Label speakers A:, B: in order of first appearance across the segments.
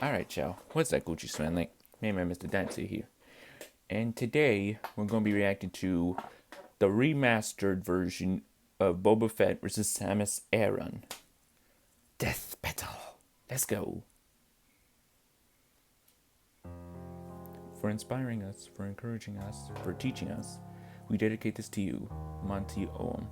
A: Alright, y'all. What's that Gucci Swan like? Me, man, Mr. Dempsey here. And today, we're going to be reacting to the remastered version of Boba Fett versus Samus Aran. Death battle. Let's go. For inspiring us, for encouraging us, for teaching us, we dedicate this to you, Monty Oum.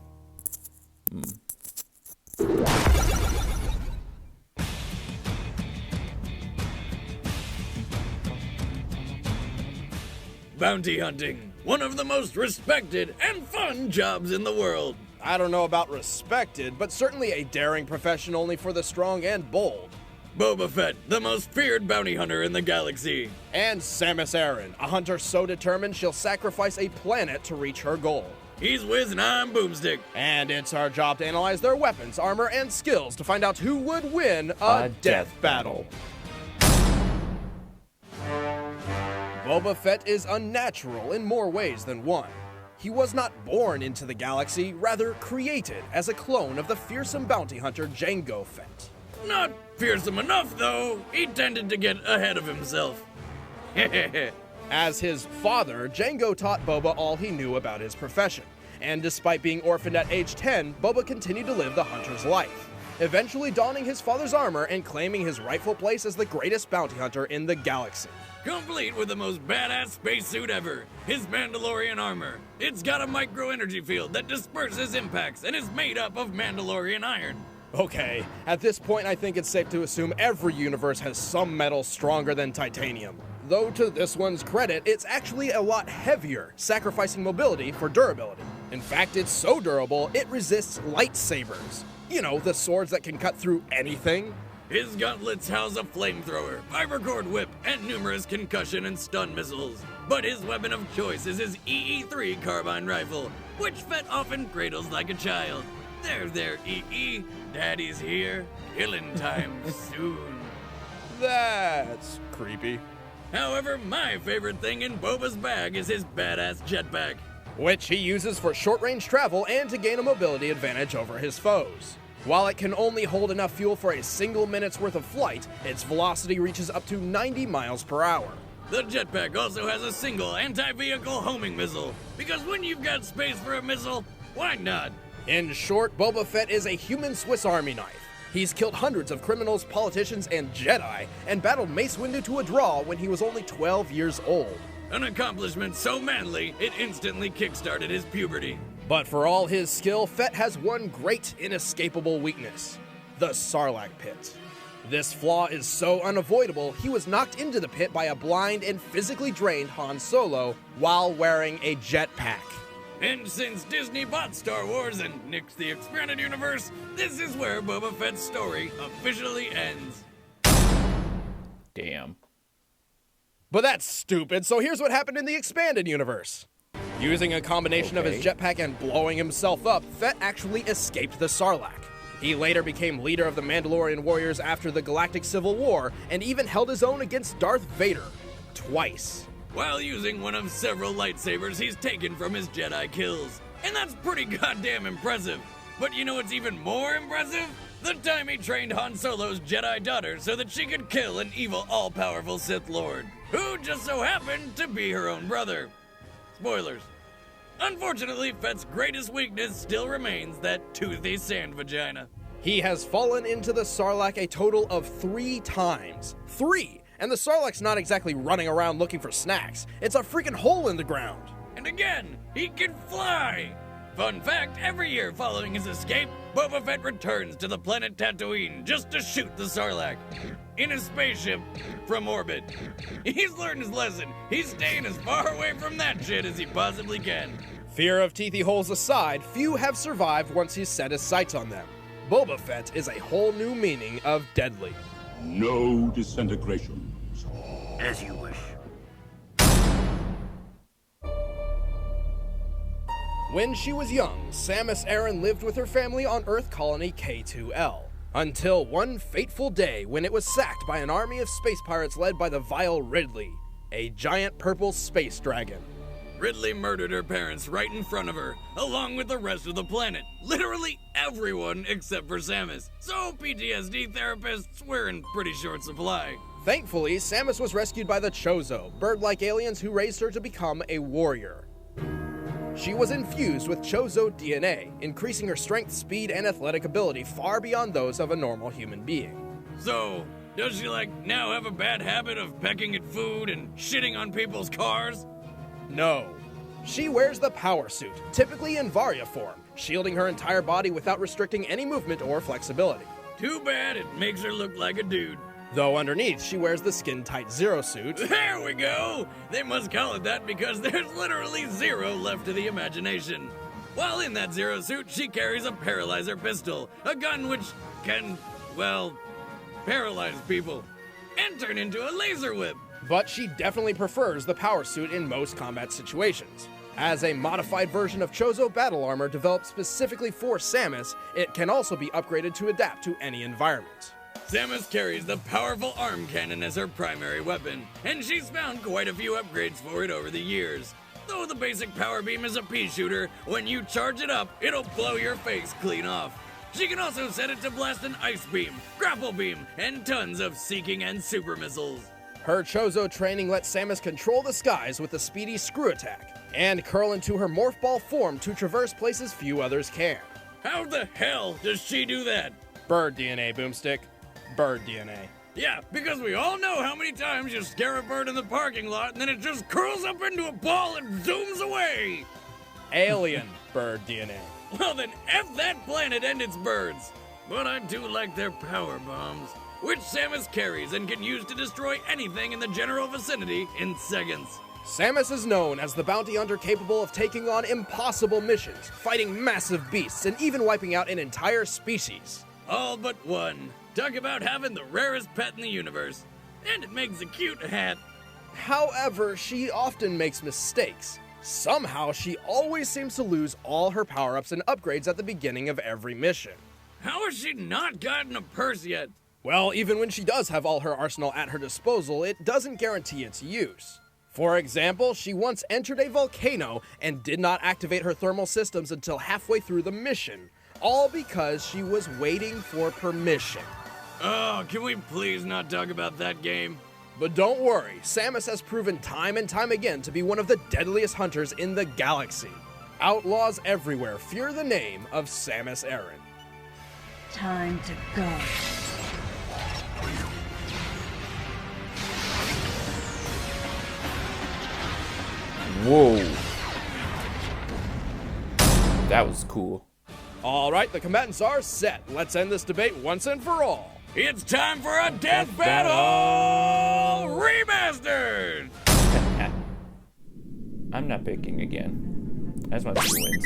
B: Bounty hunting, one of the most respected and fun jobs in the world.
C: I don't know about respected, but certainly a daring profession only for the strong and bold.
B: Boba Fett, the most feared bounty hunter in the galaxy.
C: And Samus Aran, a hunter so determined she'll sacrifice a planet to reach her goal.
B: He's Wiz and I'm Boomstick.
C: And it's our job to analyze their weapons, armor, and skills to find out who would win a death battle. Boba Fett is unnatural in more ways than one. He was not born into the galaxy, rather created as a clone of the fearsome bounty hunter Jango Fett.
B: Not fearsome enough, though. He tended to get ahead of himself.
C: As his father, Jango taught Boba all he knew about his profession. And despite being orphaned at age 10, Boba continued to live the hunter's life, eventually donning his father's armor and claiming his rightful place as the greatest bounty hunter in the galaxy.
B: Complete with the most badass spacesuit ever, his Mandalorian armor. It's got a micro-energy field that disperses impacts and is made up of Mandalorian iron.
C: Okay, at this point I think it's safe to assume every universe has some metal stronger than titanium. Though to this one's credit, it's actually a lot heavier, sacrificing mobility for durability. In fact, it's so durable, it resists lightsabers. You know, the swords that can cut through anything.
B: His gauntlets house a flamethrower, fibercord whip, and numerous concussion and stun missiles. But his weapon of choice is his EE-3 carbine rifle, which Fett often cradles like a child. There, EE. Daddy's here. Killing time soon.
C: That's creepy.
B: However, my favorite thing in Boba's bag is his badass jetpack,
C: which he uses for short-range travel and to gain a mobility advantage over his foes. While it can only hold enough fuel for a single minute's worth of flight, its velocity reaches up to 90 miles per hour.
B: The jetpack also has a single anti-vehicle homing missile, because when you've got space for a missile, why not?
C: In short, Boba Fett is a human Swiss Army knife. He's killed hundreds of criminals, politicians, and Jedi, and battled Mace Windu to a draw when he was only 12 years old.
B: An accomplishment so manly, it instantly kickstarted his puberty.
C: But for all his skill, Fett has one great, inescapable weakness: the Sarlacc pit. This flaw is so unavoidable, he was knocked into the pit by a blind and physically drained Han Solo while wearing a jetpack.
B: And since Disney bought Star Wars and nixed the expanded universe, this is where Boba Fett's story officially ends.
A: Damn.
C: But that's stupid, so here's what happened in the expanded universe. Using a combination of his jetpack and blowing himself up, Fett actually escaped the Sarlacc. He later became leader of the Mandalorian warriors after the Galactic Civil War, and even held his own against Darth Vader. Twice.
B: While using one of several lightsabers he's taken from his Jedi kills. And that's pretty goddamn impressive. But you know what's even more impressive? The time he trained Han Solo's Jedi daughter so that she could kill an evil, all-powerful Sith Lord, who just so happened to be her own brother. Spoilers. Unfortunately, Fett's greatest weakness still remains that toothy sand vagina.
C: He has fallen into the Sarlacc a total of 3 times. 3! And the Sarlacc's not exactly running around looking for snacks. It's a freaking hole in the ground.
B: And again, he can fly! Fun fact, every year following his escape, Boba Fett returns to the planet Tatooine just to shoot the Sarlacc. In a spaceship from orbit. He's learned his lesson. He's staying as far away from that shit as he possibly can.
C: Fear of teethy holes aside, few have survived once he's set his sights on them. Boba Fett is a whole new meaning of deadly.
D: No disintegrations.
E: As you wish.
C: When she was young, Samus Aran lived with her family on Earth colony K2L. Until one fateful day when it was sacked by an army of space pirates led by the vile Ridley, a giant purple space dragon.
B: Ridley murdered her parents right in front of her, along with the rest of the planet. Literally everyone except for Samus. So PTSD therapists were in pretty short supply.
C: Thankfully, Samus was rescued by the Chozo, bird-like aliens who raised her to become a warrior. She was infused with Chozo DNA, increasing her strength, speed, and athletic ability far beyond those of a normal human being.
B: So, does she, now have a bad habit of pecking at food and shitting on people's cars?
C: No. She wears the power suit, typically in Varia form, shielding her entire body without restricting any movement or flexibility.
B: Too bad it makes her look like a dude.
C: Though underneath, she wears the skin-tight Zero suit.
B: There we go! They must call it that because there's literally zero left to the imagination. While in that Zero suit, she carries a paralyzer pistol, a gun which can, paralyze people, and turn into a laser whip.
C: But she definitely prefers the power suit in most combat situations. As a modified version of Chozo battle armor developed specifically for Samus, it can also be upgraded to adapt to any environment.
B: Samus carries the powerful arm cannon as her primary weapon, and she's found quite a few upgrades for it over the years. Though the basic power beam is a pea shooter, when you charge it up, it'll blow your face clean off. She can also set it to blast an ice beam, grapple beam, and tons of seeking and super missiles.
C: Her Chozo training lets Samus control the skies with a speedy screw attack, and curl into her morph ball form to traverse places few others can.
B: How the hell does she do that?
C: Bird DNA, Boomstick. Bird DNA.
B: Yeah, because we all know how many times you scare a bird in the parking lot and then it just curls up into a ball and zooms away.
C: Alien bird DNA.
B: Well then, F that planet and its birds. But I do like their power bombs, which Samus carries and can use to destroy anything in the general vicinity in seconds.
C: Samus is known as the bounty hunter capable of taking on impossible missions, fighting massive beasts, and even wiping out an entire species.
B: All but one. Talk about having the rarest pet in the universe. And it makes a cute hat.
C: However, she often makes mistakes. Somehow, she always seems to lose all her power-ups and upgrades at the beginning of every mission.
B: How has she not gotten a purse yet?
C: Well, even when she does have all her arsenal at her disposal, it doesn't guarantee its use. For example, she once entered a volcano and did not activate her thermal systems until halfway through the mission, all because she was waiting for permission.
B: Oh, can we please not talk about that game?
C: But don't worry, Samus has proven time and time again to be one of the deadliest hunters in the galaxy. Outlaws everywhere fear the name of Samus Aran.
F: Time to go.
A: Whoa. That was cool.
C: All right, the combatants are set. Let's end this debate once and for all.
B: It's time for a Death Battle Remastered!
A: I'm not picking again. That's my 2 wins.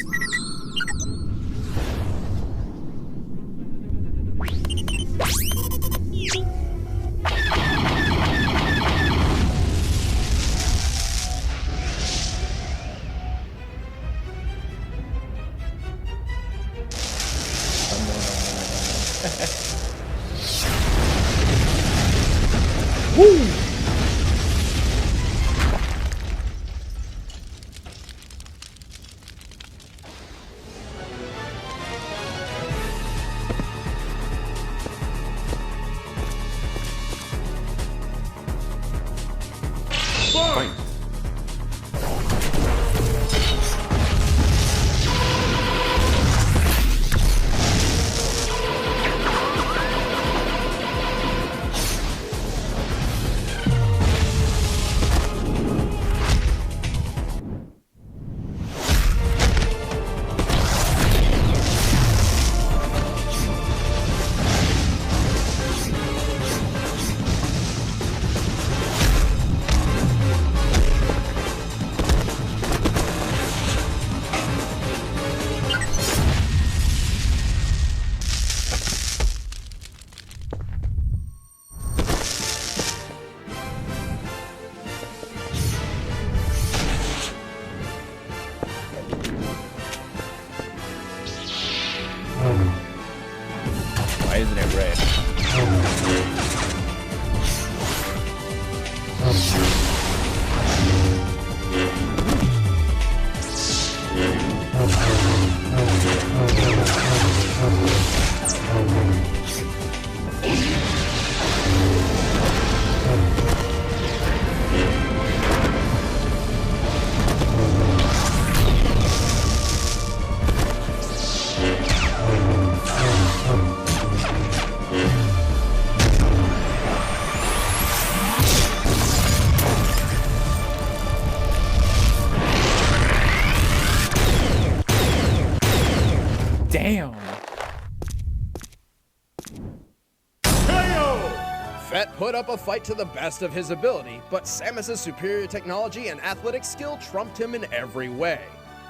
C: Woo!
A: Fight.
C: put up a fight to the best of his ability, but Samus's superior technology and athletic skill trumped him in every way.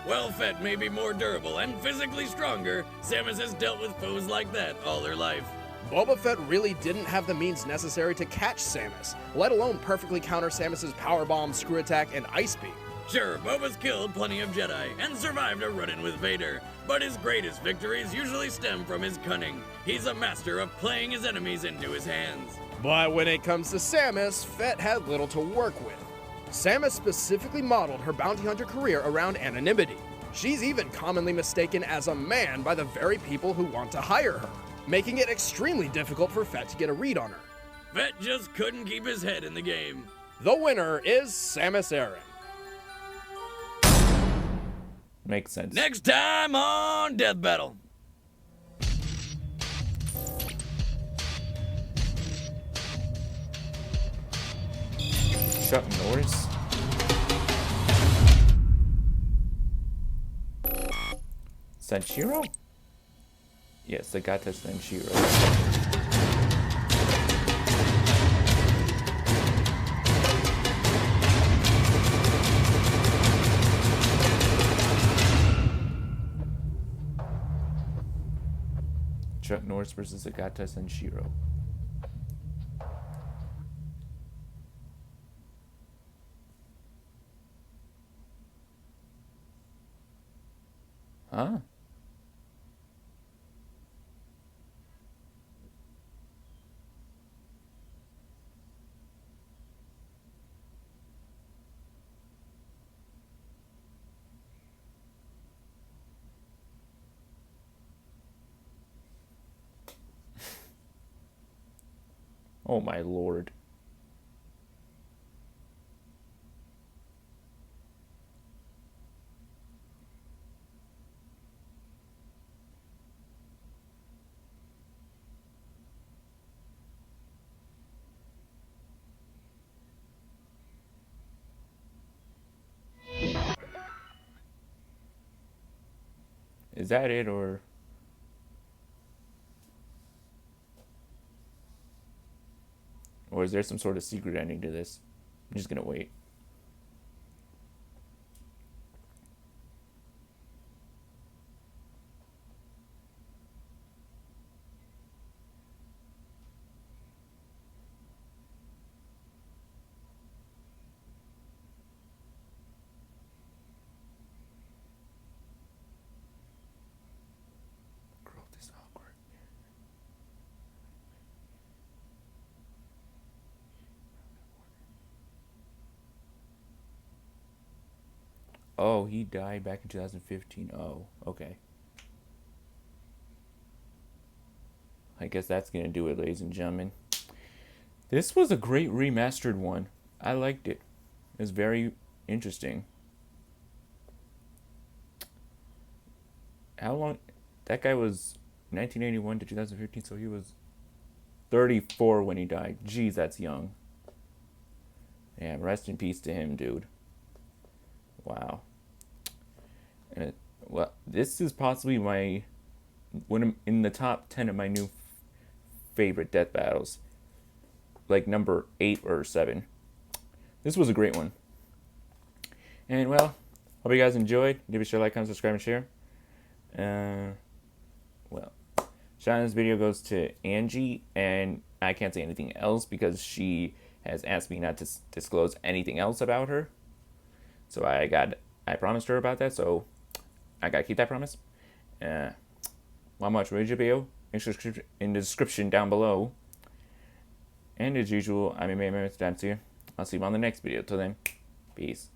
B: While Fett may be more durable and physically stronger, Samus has dealt with foes like that all her life.
C: Boba Fett really didn't have the means necessary to catch Samus, let alone perfectly counter Samus's powerbomb, screw attack, and ice beam.
B: Sure, Boba's killed plenty of Jedi and survived a run-in with Vader, but his greatest victories usually stem from his cunning. He's a master of playing his enemies into his hands.
C: But when it comes to Samus, Fett had little to work with. Samus specifically modeled her bounty hunter career around anonymity. She's even commonly mistaken as a man by the very people who want to hire her, making it extremely difficult for Fett to get a read on her.
B: Fett just couldn't keep his head in the game.
C: The winner is Samus Aran.
A: Makes sense.
B: Next time on Death Battle.
A: Chuck Norris. Sanshiro? Yes, the Gata Sanshiro. Chuck Norris versus Agata Sanshiro. Huh? Oh my lord. Is that it, or is there some sort of secret ending to this? I'm just gonna wait. Growth is awkward. Oh, he died back in 2015. Oh, okay. I guess that's going to do it, ladies and gentlemen. This was a great remastered one. I liked it. It was very interesting. How long? That guy was 1981 to 2015, so he was 34 when he died. Jeez, that's young. Yeah, rest in peace to him, dude. Wow. And well, this is possibly one in the top 10 of my new favorite death battles, like number 8 or 7. This was a great one. And well, hope you guys enjoyed. Give it a like, comment, subscribe, and share. Well, shout out this video goes to Angie, and I can't say anything else because she has asked me not to disclose anything else about her. So I promised her about that, so I gotta keep that promise. Want much radio video in the description down below. And as usual, I'm your man, Mr. Dempsey. I'll see you on the next video. Till then, peace.